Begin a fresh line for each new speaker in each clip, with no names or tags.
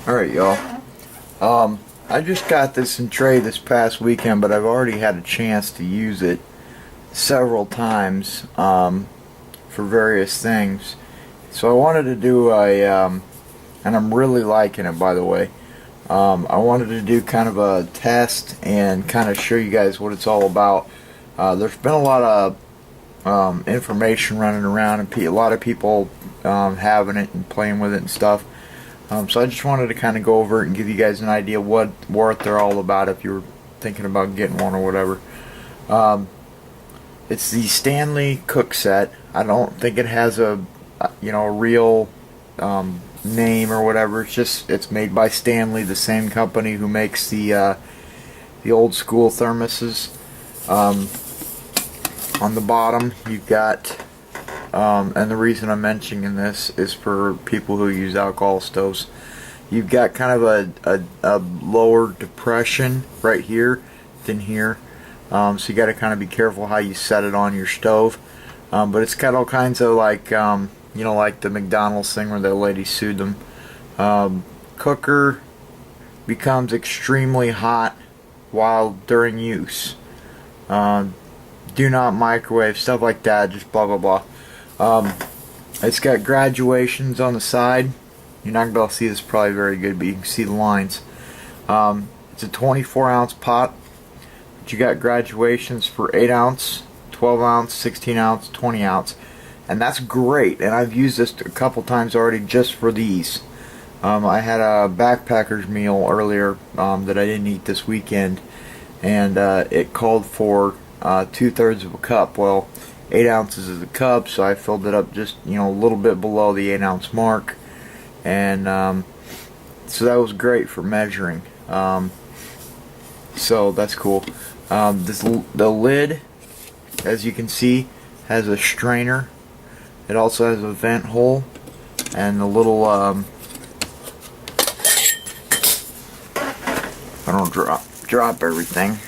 Alright, y'all. I just got this in trade this past weekend, but I've already had a chance to use it several times for various things. So I wanted to do and I'm really liking it, by the way. I wanted to do kind of a test and kind of show you guys what it's all about. There's been a lot of information running around, and a lot of people having it and playing with it and stuff. So I just wanted to kind of go over it and give you guys an idea what they're all about if you're thinking about getting one or whatever. It's the Stanley cook set. I don't think it has a real name or whatever. It's made by Stanley, the same company who makes the old school thermoses. On the bottom you've got and the reason I'm mentioning this is for people who use alcohol stoves. You've got kind of a lower depression right here than here, so you got to kind of be careful how you set it on your stove. But it's got all kinds of like like the McDonald's thing where the lady sued them. Cooker becomes extremely hot while during use. Do not microwave, stuff like that, just blah blah blah. It's got graduations on the side. You're not going to be able to see this probably very good, but you can see the lines. It's a 24-ounce pot, but you got graduations for 8-ounce, 12-ounce, 16-ounce, 20-ounce, and that's great. And I've used this a couple times already just for these. I had a backpacker's meal earlier that I didn't eat this weekend, and it called for 2/3 of a cup. Well, 8 ounces is a cup, so I filled it up just a little bit below the 8-ounce mark, and so that was great for measuring. So that's cool. The lid, as you can see, has a strainer. It also has a vent hole and a little I don't drop everything.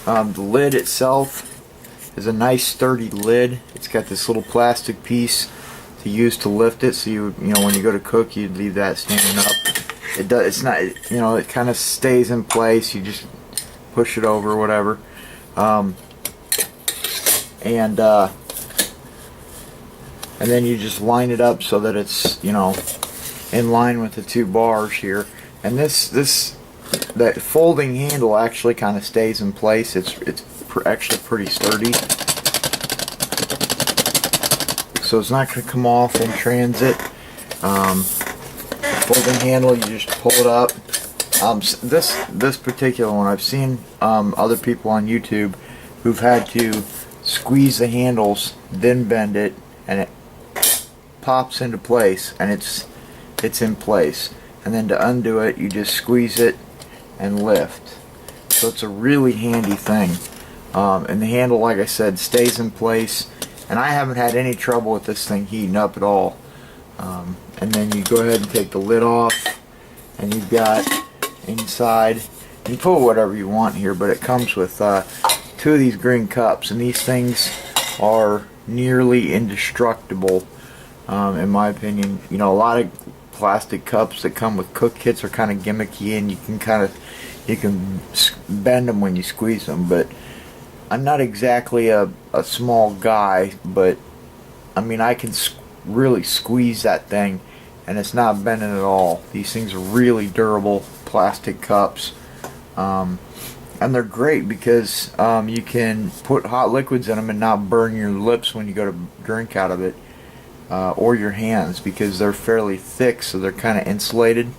The lid itself is a nice sturdy lid. It's got this little plastic piece to use to lift it, so when you go to cook, you leave that standing up. It's not, it kind of stays in place. You just push it over or whatever. And then you just line it up so that it's in line with the two bars here. And that folding handle actually kind of stays in place. It's actually pretty sturdy, so it's not going to come off in transit. Folding handle, you just pull it up. This particular one, I've seen other people on YouTube who've had to squeeze the handles, then bend it, and it pops into place, and it's in place. And then to undo it, you just squeeze it and lift. So it's a really handy thing. And the handle, like I said, stays in place, and I haven't had any trouble with this thing heating up at all. And then you go ahead and take the lid off, and you've got inside, you put whatever you want here, but it comes with 2 of these green cups, and these things are nearly indestructible, in my opinion. A lot of plastic cups that come with cook kits are kind of gimmicky, and you can bend them when you squeeze them, but I'm not exactly a small guy, but I mean, I can really squeeze that thing and it's not bending at all. These things are really durable plastic cups, and they're great because you can put hot liquids in them and not burn your lips when you go to drink out of it, or your hands, because they're fairly thick, so they're kind of insulated.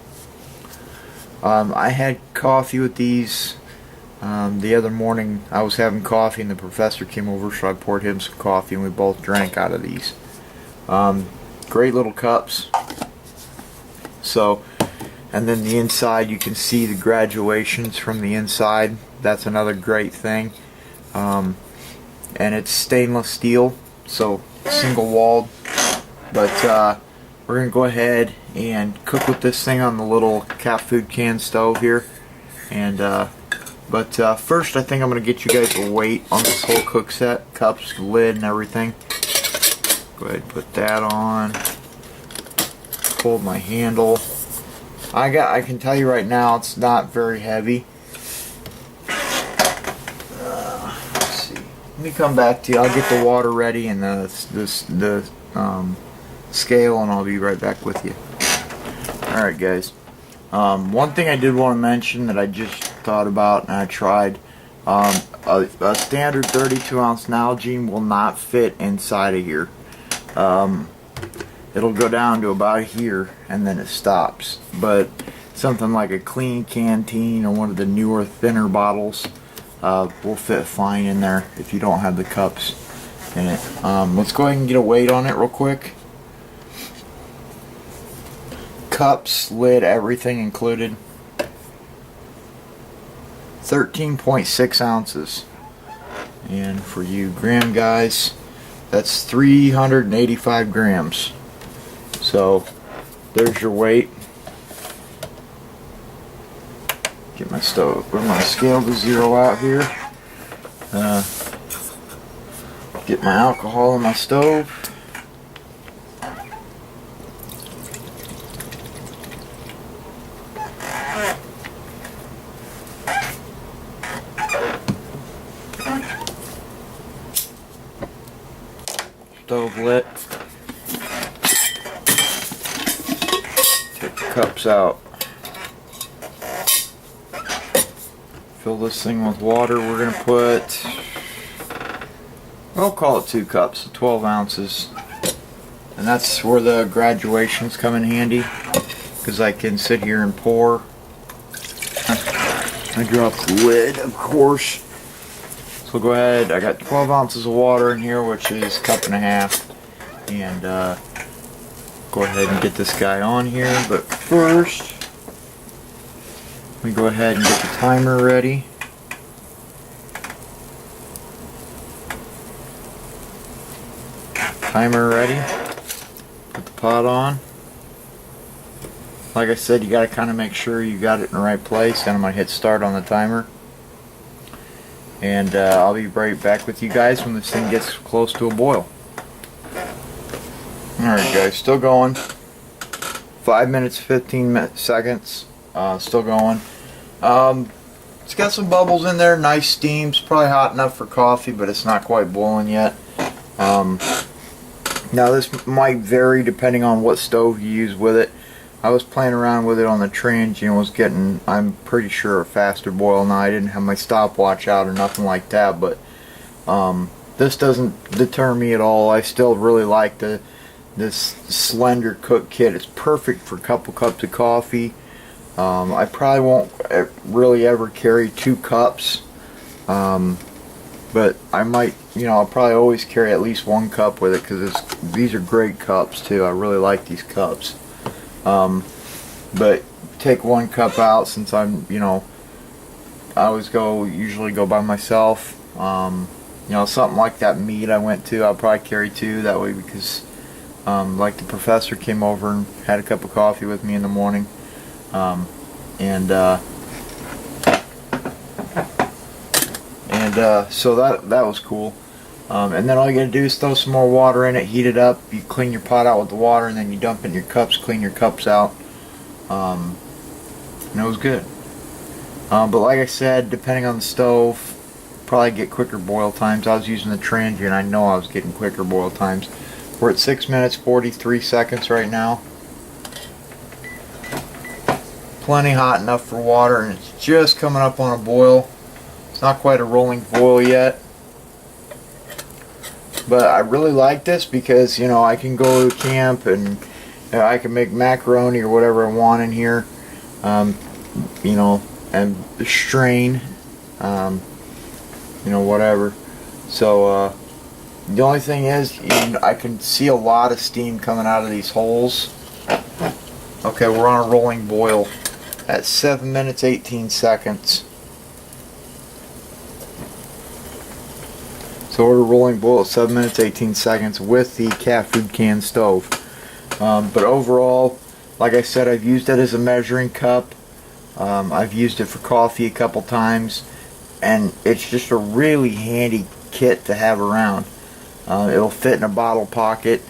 I had coffee with these the other morning. I was having coffee and the professor came over, so I poured him some coffee and we both drank out of these. Great little cups. So, and then the inside, you can see the graduations from the inside. That's another great thing. And it's stainless steel, so single walled. But we're going to go ahead and cook with this thing on the little cat food can stove here. And but first I think I'm going to get you guys a weight on this whole cook set, cups, lid, and everything. Go ahead and put that on. Hold my handle. I can tell you right now, it's not very heavy. Let's see. Let me come back to you. I'll get the water ready and the scale, and I'll be right back with you. All right, guys. One thing I did want to mention that I just thought about and I tried. A standard 32 ounce Nalgene will not fit inside of here. It'll go down to about here and then it stops. But something like a clean canteen or one of the newer, thinner bottles will fit fine in there if you don't have the cups in it. Let's go ahead and get a weight on it real quick. Cups, lid, everything included. 13.6 ounces. And for you gram guys, that's 385 grams. So there's your weight. Get my stove, put my scale to zero out here. Get my alcohol in my stove. Stove lit. Take the cups out. Fill this thing with water. We're going to put, I'll call it 2 cups, 12 ounces. And that's where the graduations come in handy, because I can sit here and pour. I drop the lid, of course. So go ahead, I got 12 ounces of water in here, which is a cup and a half. And go ahead and get this guy on here. But first, we go ahead and get the timer ready. Timer ready. Put the pot on. Like I said, you got to kind of make sure you got it in the right place. Then I'm going to hit start on the timer. And I'll be right back with you guys when this thing gets close to a boil. Alright guys, still going. 5 minutes, 15 seconds. Still going. It's got some bubbles in there, nice steams. Probably hot enough for coffee, but it's not quite boiling yet. Now this might vary depending on what stove you use with it. I was playing around with it on the transient and was getting, I'm pretty sure, a faster boil. Now I didn't have my stopwatch out or nothing like that, but this doesn't deter me at all. I still really like this slender cook kit. It's perfect for a couple cups of coffee. I probably won't really ever carry 2 cups, but I might, I'll probably always carry at least 1 cup with it, because these are great cups too. I really like these cups. But take 1 cup out, since I'm, I always usually go by myself. Something like that meat I went to, I'll probably carry 2 that way, because like the professor came over and had a cup of coffee with me in the morning. So that was cool. And then all you gotta do is throw some more water in it, heat it up, you clean your pot out with the water, and then you dump it in your cups, clean your cups out. And it was good. But like I said, depending on the stove, probably get quicker boil times. I was using the transient, I know I was getting quicker boil times. We're at 6 minutes 43 seconds right now. Plenty hot enough for water, and it's just coming up on a boil. It's not quite a rolling boil yet. But I really like this because, I can go to camp and I can make macaroni or whatever I want in here. And strain, whatever. So, the only thing is, I can see a lot of steam coming out of these holes. Okay, we're on a rolling boil at 7 minutes 18 seconds. So we're rolling boil at 7 minutes 18 seconds with the cat food can stove. But overall, like I said, I've used it as a measuring cup. I've used it for coffee a couple times, and it's just a really handy kit to have around. It'll fit in a bottle pocket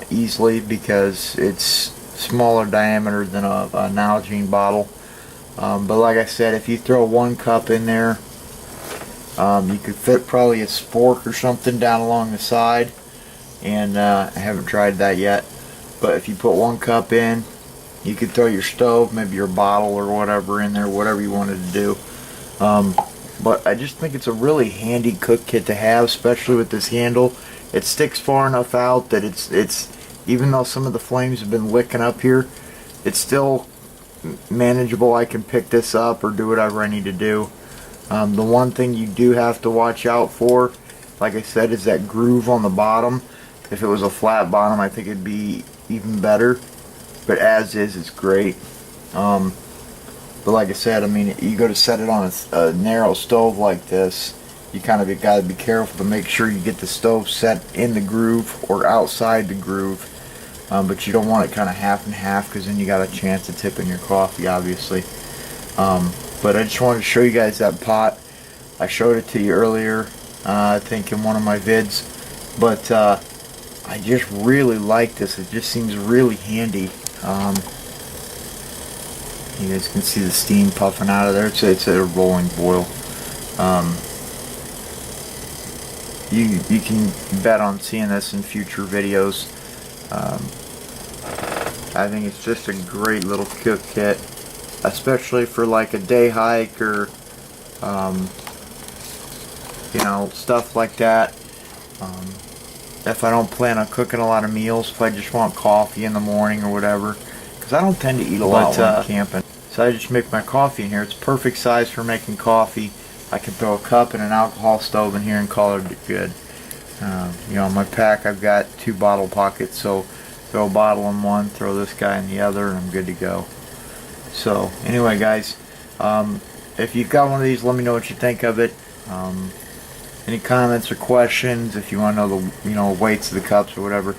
easily because it's smaller diameter than a Nalgene bottle. But like I said, if you throw 1 cup in there, you could fit probably a spork or something down along the side. And I haven't tried that yet. But if you put 1 cup in, you could throw your stove, maybe your bottle or whatever in there, whatever you wanted to do. But I just think it's a really handy cook kit to have, especially with this handle. It sticks far enough out that it's even though some of the flames have been licking up here, it's still manageable. I can pick this up or do whatever I need to do. The one thing you do have to watch out for, like I said, is that groove on the bottom. If it was a flat bottom, I think it'd be even better. But as is, it's great. But like I said, I mean, you go to set it on a narrow stove like this, you kind of got to be careful to make sure you get the stove set in the groove or outside the groove. But you don't want it kind of half and half, because then you got a chance of tipping your coffee, obviously. But I just wanted to show you guys that pot. I showed it to you earlier, I think in one of my vids. But I just really like this. It just seems really handy. You guys can see the steam puffing out of there. It's a rolling boil. You can bet on seeing this in future videos. I think it's just a great little cook kit, especially for like a day hike or you know, stuff like that. If I don't plan on cooking a lot of meals, if I just want coffee in the morning or whatever, because I don't tend to eat a lot when I'm camping. So I just make my coffee in here. It's perfect size for making coffee. I can throw a cup and an alcohol stove in here and call it good. You know, in my pack I've got 2 bottle pockets, so throw a bottle in one, throw this guy in the other, and I'm good to go. So anyway, guys, if you've got one of these, let me know what you think of it. Any comments or questions, if you want to know the weights of the cups or whatever,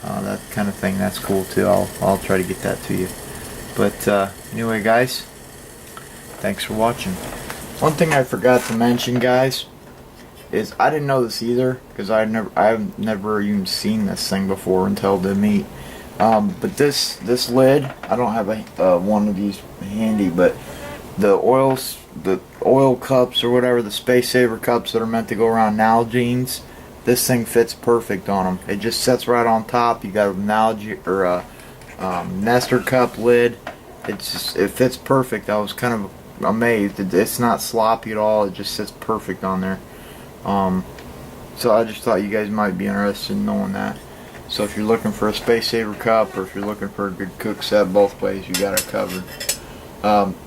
that kind of thing, that's cool too. I'll try to get that to you. But anyway, guys, thanks for watching. One thing I forgot to mention, guys, is I didn't know this either, because I've never even seen this thing before until the meat. But this lid, I don't have one of these handy, but the oil cups or whatever, the space saver cups that are meant to go around Nalgene's, this thing fits perfect on them. It just sits right on top. You got a Nalgene or a Nestor cup lid. It fits perfect. I was kind of amazed. It's not sloppy at all. It just sits perfect on there. So I just thought you guys might be interested in knowing that. So if you're looking for a space saver cup, or if you're looking for a good cook set, both ways you got it covered.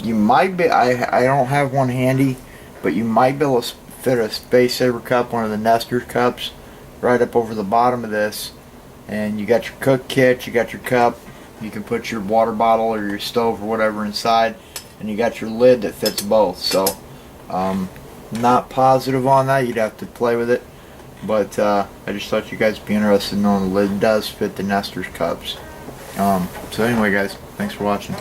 You might be, I don't have one handy, but you might be able to fit a space saver cup, one of the Nestor cups, right up over the bottom of this. And you got your cook kit, you got your cup, you can put your water bottle or your stove or whatever inside, and you got your lid that fits both. So not positive on that, you'd have to play with it, but I just thought you guys would be interested in knowing the lid does fit the Nestor's cups. So anyway, guys, thanks for watching.